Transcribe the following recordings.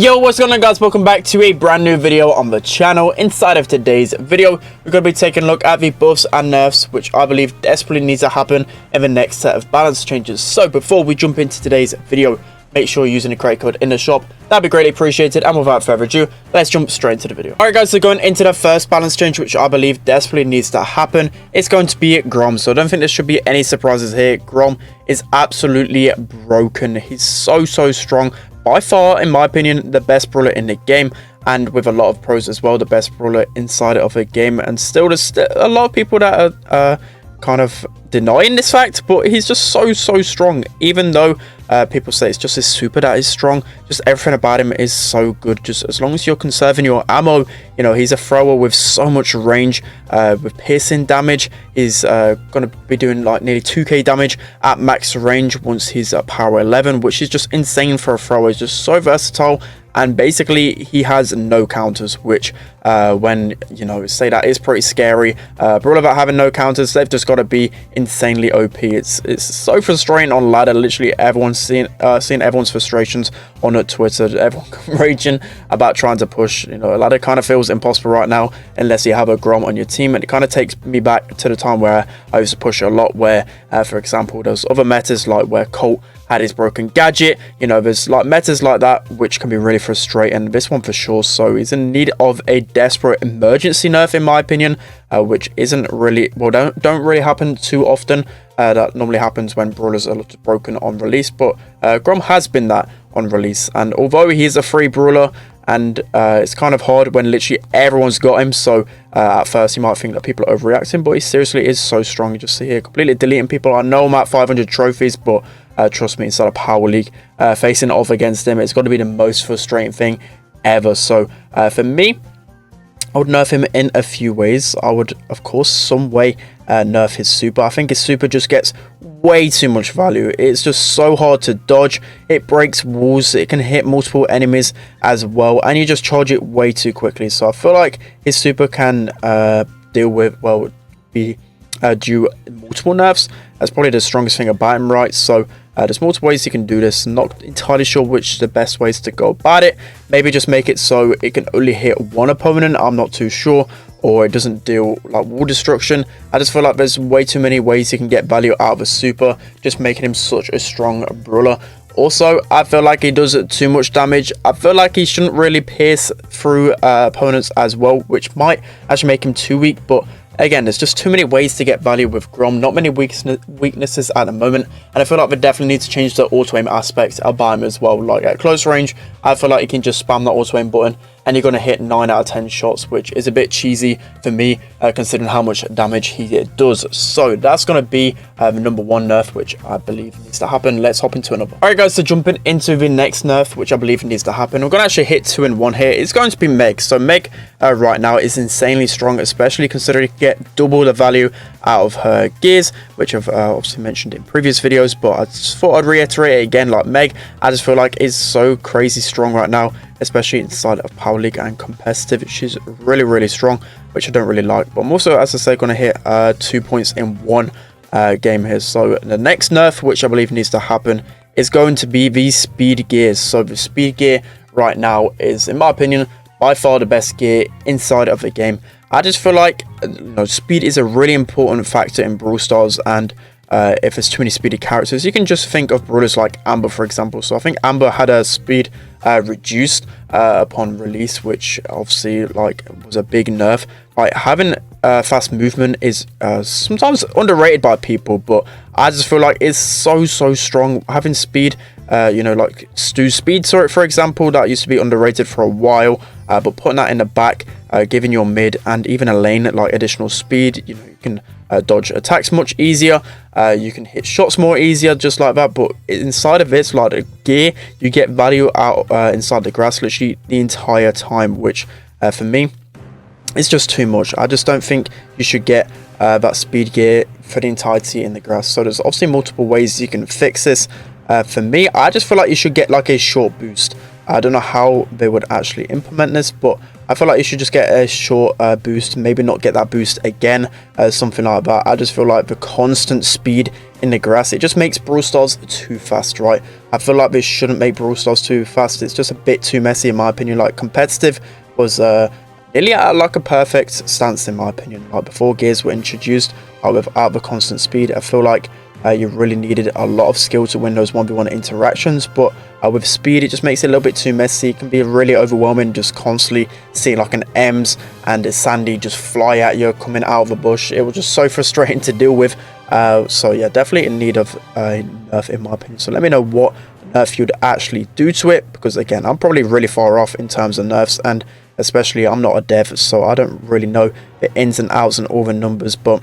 Yo, what's going on, guys? Welcome back to a brand new video on the channel. Inside of today's video, we're going to be taking a look at the buffs and nerfs which I believe desperately needs to happen in the next set of balance changes. So before we jump into today's video, make sure you're using the credit code in the shop. That'd be greatly appreciated. And without further ado, let's jump straight into the video. Alright guys, so going into the first balance change which I believe desperately needs to happen, it's going to be Grom. So I don't think there should be any surprises here. Grom is absolutely broken. He's so strong. By far, in my opinion, the best brawler in the game, and with a lot of pros as well, the best brawler inside of the game. And still, there's a lot of people that are kind of denying this fact, but he's just so strong. Even though people say it's just his super that is strong, just everything about him is so good. Just as long as you're conserving your ammo, you know, he's a thrower with so much range, with piercing damage. He's gonna be doing like nearly 2k damage at max range once he's at power 11, which is just insane for a thrower. He's just so versatile. And basically, he has no counters, which, when, you know, say that is pretty scary. Brawler that having no counters, they've just got to be insanely OP. It's so frustrating on ladder. Literally, everyone's seeing everyone's frustrations on Twitter. Everyone raging about trying to push. You know, ladder kind of feels impossible right now unless you have a Grom on your team. And it kind of takes me back to the time where I used to push a lot. Where, for example, there's other metas like where Colt had his broken gadget. You know, there's like metas like that which can be really frustrating. This one for sure. So he's in need of a desperate emergency nerf, in my opinion, which isn't really, well, don't really happen too often. That normally happens when brawlers are broken on release, but Grom has been that on release. And although he is a free brawler, and it's kind of hard when literally everyone's got him, so at first you might think that people are overreacting, but he seriously is so strong. You just see here completely deleting people. I know I'm at 500 trophies, but trust me, inside a power league, facing off against him, it's got to be the most frustrating thing ever. So for me, I would nerf him in a few ways. I would, of course, some way nerf his super. I think his super just gets way too much value. It's just so hard to dodge. It breaks walls. It can hit multiple enemies as well, and you just charge it way too quickly. So I feel like his super can deal with, well, be due multiple nerfs. That's probably the strongest thing about him, right? So there's multiple ways you can do this. Not entirely sure which the best ways to go about it. Maybe just make it so it can only hit one opponent. I'm not too sure. Or it doesn't deal like wall destruction. I just feel like there's way too many ways you can get value out of a super, just making him such a strong brawler. Also, I feel like he does too much damage. I feel like he shouldn't really pierce through opponents as well, which might actually make him too weak. But again, there's just too many ways to get value with Grom. Not many weaknesses at the moment. And I feel like they definitely need to change the auto-aim aspect about him as well. Like at close range, I feel like you can just spam the auto-aim button and you're going to hit 9 out of 10 shots, which is a bit cheesy for me, considering how much damage he does. So that's going to be the number one nerf, which I believe needs to happen. Let's hop into another. Alright guys, so jumping into the next nerf, which I believe needs to happen. We're going to actually hit 2 in 1 here. It's going to be Meg. So Meg right now is insanely strong, especially considering you get double the value out of her gears, which I've obviously mentioned in previous videos, but I just thought I'd reiterate it again. Like Meg, I just feel like is so crazy strong right now, especially inside of Power League and competitive. She's really strong, which I don't really like. But I'm also, as I say, going to hit 2 points in 1 game here. So the next nerf, which I believe needs to happen, is going to be the speed gears. So the speed gear right now is, in my opinion, by far the best gear inside of the game. I just feel like, you know, speed is a really important factor in Brawl Stars, and if there's too many speedy characters, you can just think of brawlers like Amber, for example. So I think Amber had her speed reduced upon release, which obviously like was a big nerf. Like having fast movement is sometimes underrated by people, but I just feel like it's so strong. Having speed, you know, like Stu's speed, for example, that used to be underrated for a while, but putting that in the back, giving your mid and even a lane like additional speed, you know, you can dodge attacks much easier, you can hit shots more easier, just like that. But inside of it's like a gear, you get value out inside the grass literally the entire time, which for me, it's just too much. I just don't think you should get that speed gear for the entirety in the grass. So there's obviously multiple ways you can fix this. For me, I just feel like you should get like a short boost I don't know how they would actually implement this, but I feel like you should just get a short boost, maybe not get that boost again, something like that. I just feel like the constant speed in the grass, it just makes Brawl Stars too fast, right? I feel like they shouldn't make Brawl Stars too fast. It's just a bit too messy in my opinion. Like competitive was nearly at like a perfect stance in my opinion. Like before gears were introduced, without the constant speed, I feel like you really needed a lot of skill to win those 1v1 interactions, but with speed it just makes it a little bit too messy. It can be really overwhelming just constantly seeing like an Ems and a Sandy just fly at you coming out of the bush. It was just so frustrating to deal with. So yeah, definitely in need of a nerf in my opinion. So let me know what nerf you'd actually do to it, because again, I'm probably really far off in terms of nerfs, and especially I'm not a dev, so I don't really know the ins and outs and all the numbers. But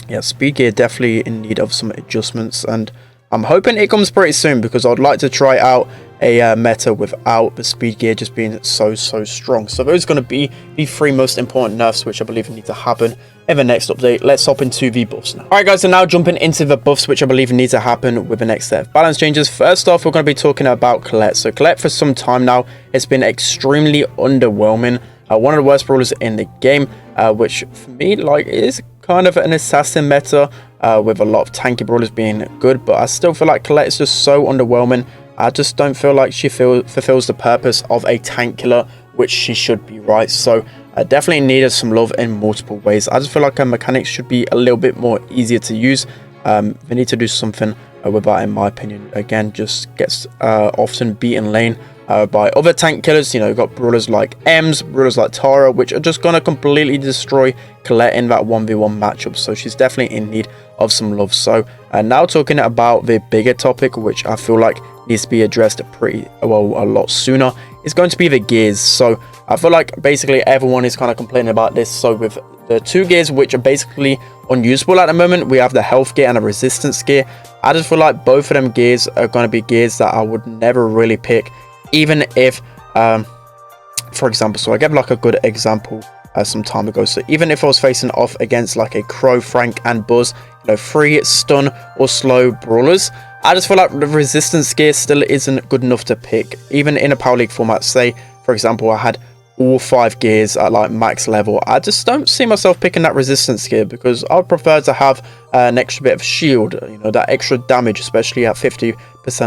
yeah, speed gear definitely in need of some adjustments, and I'm hoping it comes pretty soon, because I'd like to try out a meta without the speed gear just being so strong. So those are going to be the 3 most important nerfs which I believe need to happen in the next update. Let's hop into the buffs now. Alright guys, so now jumping into the buffs which I believe need to happen with the next set of balance changes. First off, we're going to be talking about Colette. So Colette for some time now has been extremely underwhelming. One of the worst brawlers in the game, which for me like is kind of an assassin meta, with a lot of tanky brawlers being good, but I still feel like Colette is just so underwhelming. I just don't feel like she fulfills the purpose of a tank killer, which she should be, right? So definitely needed some love in multiple ways. I just feel like her mechanics should be a little bit more easier to use. They need to do something with that in my opinion. Again, just gets often beaten lane by other tank killers. You know, you've got brawlers like Ems, brawlers like Tara, which are just going to completely destroy Colette in that 1v1 matchup. So she's definitely in need of some love. So now talking about the bigger topic, which I feel like needs to be addressed pretty well a lot sooner, is going to be the gears. So I feel like basically everyone is kind of complaining about this. So with the 2 gears which are basically unusable at the moment, we have the health gear and a resistance gear. I just feel like both of them gears are going to be gears that I would never really pick, even if for example, so I gave like a good example some time ago. So even if I was facing off against like a Crow, Frank and Buzz, you know, 3 stun or slow brawlers, I just feel like the resistance gear still isn't good enough to pick. Even in a Power League format, say for example I had all 5 gears at like max level, I just don't see myself picking that resistance gear, because I would prefer to have an extra bit of shield, you know, that extra damage, especially at 50%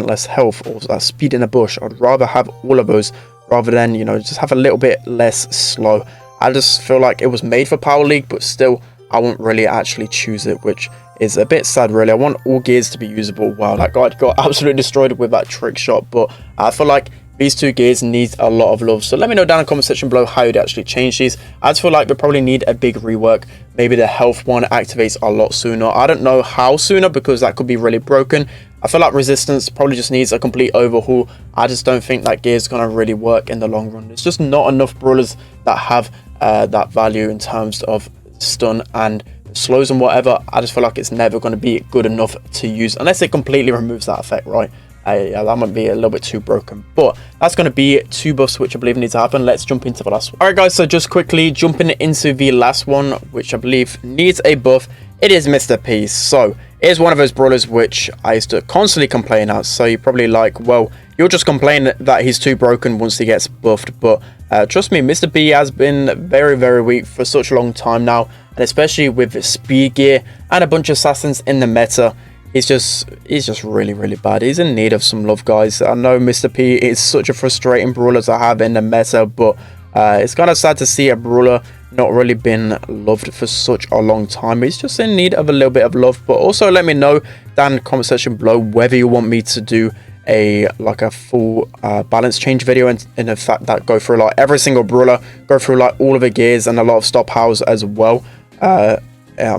less health, or that speed in a bush. I'd rather have all of those rather than, you know, just have a little bit less slow. I just feel like it was made for Power League, but still I won't really actually choose it, which is a bit sad really. I want all gears to be usable. Wow, that guy got absolutely destroyed with that trick shot, but I feel like these 2 gears need a lot of love. So let me know down in the comment section below how you'd actually change these. I just feel like they probably need a big rework. Maybe the health one activates a lot sooner. I don't know how sooner, because that could be really broken. I feel like resistance probably just needs a complete overhaul. I just don't think that gear is going to really work in the long run. There's just not enough brawlers that have that value in terms of stun and slows and whatever. I just feel like it's never going to be good enough to use unless it completely removes that effect, right? Yeah, that might be a little bit too broken, but that's going to be 2 buffs which I believe need to happen. Let's jump into the last one. Alright guys, so just quickly jumping into the last one which I believe needs a buff, it is Mr. P. So it is one of those brawlers which I used to constantly complain at. So you're probably like, well, you'll just complain that he's too broken once he gets buffed, but trust me, Mr. P has been very weak for such a long time now, and especially with the speed gear and a bunch of assassins in the meta, he's just really bad. He's in need of some love, guys. I know Mr. P is such a frustrating brawler to have in the meta, but it's kind of sad to see a brawler not really been loved for such a long time. He's just in need of a little bit of love. But also let me know down in the comment section below whether you want me to do a full balance change video, and in the fact that go through like every single brawler, go through like all of the gears and a lot of stop hows as well. I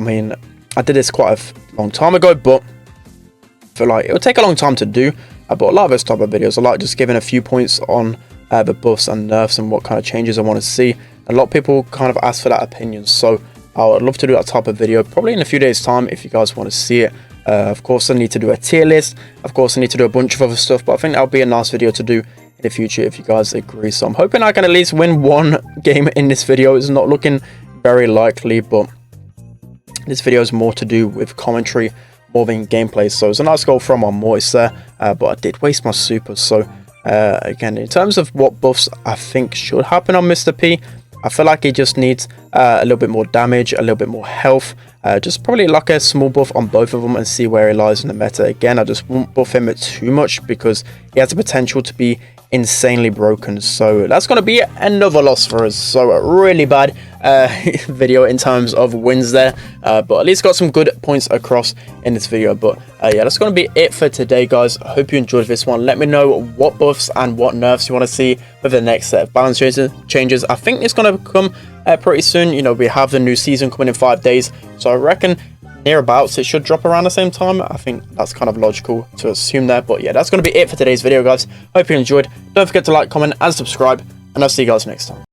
mean, I did this quite a long time ago, but I feel like it would take a long time to do. But a lot of those type of videos, I like just giving a few points on the buffs and nerfs and what kind of changes I want to see. A lot of people kind of ask for that opinion, so I would love to do that type of video probably in a few days time if you guys want to see it. Of course I need to do a tier list, of course I need to do a bunch of other stuff, but I think that'll be a nice video to do in the future if you guys agree. So I'm hoping I can at least win 1 game in this video. It's not looking very likely, but this video is more to do with commentary more than gameplay. So it's a nice goal from my Mortis there, but I did waste my super, so Again, in terms of what buffs I think should happen on Mr. P, I feel like he just needs a little bit more damage, a little bit more health, just probably like a small buff on both of them and see where he lies in the meta. Again, I just won't buff him too much because he has the potential to be insanely broken. So that's going to be another loss for us. So a really bad video in terms of wins there, but at least got some good points across in this video. But yeah, that's going to be it for today, guys. I hope you enjoyed this one. Let me know what buffs and what nerfs you want to see with the next set of balance changes. I think it's going to come pretty soon. You know, we have the new season coming in 5 days, so I reckon nearabouts it should drop around the same time. I think that's kind of logical to assume there. But yeah, that's going to be it for today's video, guys. Hope you enjoyed. Don't forget to like, comment and subscribe, and I'll see you guys next time.